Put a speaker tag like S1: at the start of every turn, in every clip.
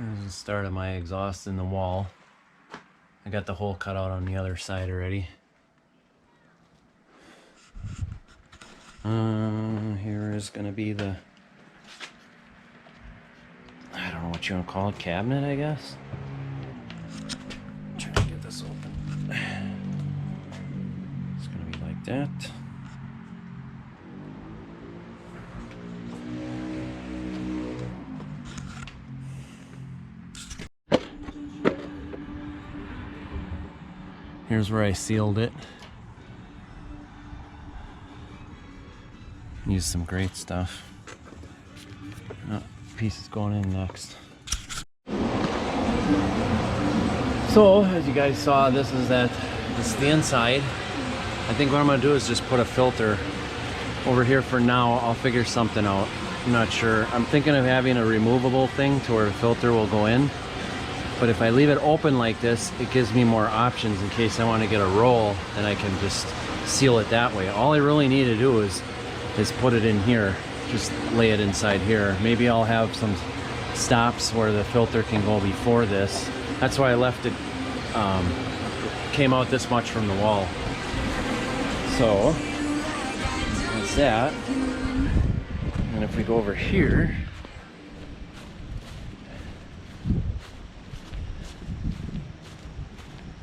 S1: There's the start of my exhaust in the wall. I got the hole cut out on the other side already. Here is gonna be the, I don't know what you want to call it, cabinet, I guess. Try to get this open. It's gonna be like that. Here's where I sealed it. Use some great stuff. Oh, piece is going in next. So, as you guys saw, this is the inside. I think what I'm gonna do is just put a filter over here for now. I'll figure something out. I'm not sure. I'm thinking of having a removable thing to where the filter will go in. But if I leave it open like this, it gives me more options in case I want to get a roll, and I can just seal it that way. All I really need to do is put it in here, just lay it inside here. Maybe I'll have some stops where the filter can go before this. That's why I left it, came out this much from the wall. So, that's that. And if we go over here,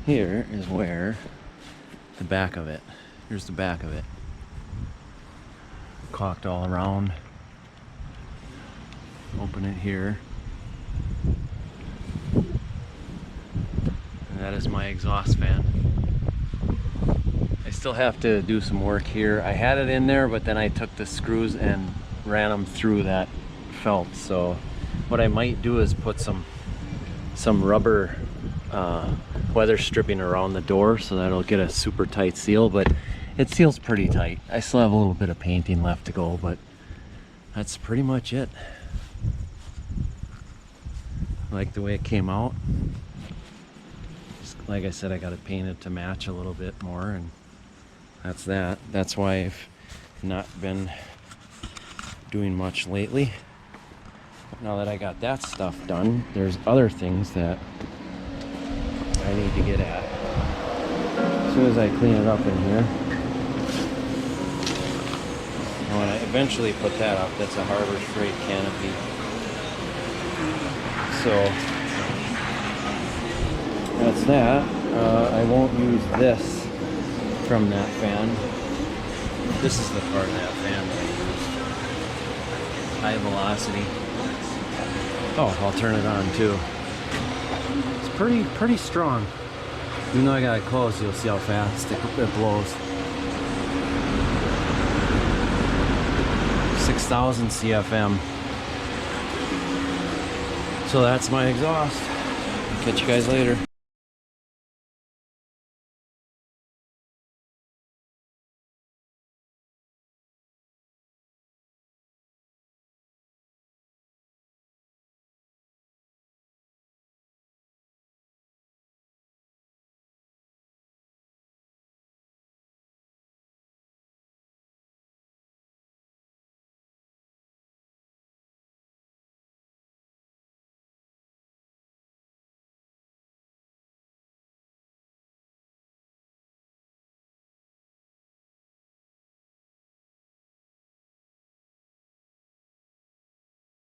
S1: here is where the back of it, here's the back of it. Caulked all around. Open it here. And that is my exhaust fan. I still have to do some work here. I had it in there, but then I took the screws and ran them through that felt. So what I might do is put some rubber weather stripping around the door so that'll get a super tight seal, but it seals pretty tight. I still have a little bit of painting left to go, but that's pretty much it. I like the way it came out. Just, like I said, I got it painted to match a little bit more, and that's that. That's why I've not been doing much lately. Now that I got that stuff done, there's other things that I need to get at. As soon as I clean it up in here, I want to eventually put that up. That's a Harbor Freight canopy. So that's that. I won't use this from that fan. This is the part of that fan that I use. High velocity. Oh, I'll turn it on too. It's pretty strong. Even though I got it closed, you'll see how fast it blows. 6,000 CFM. So that's my exhaust. Catch you guys later.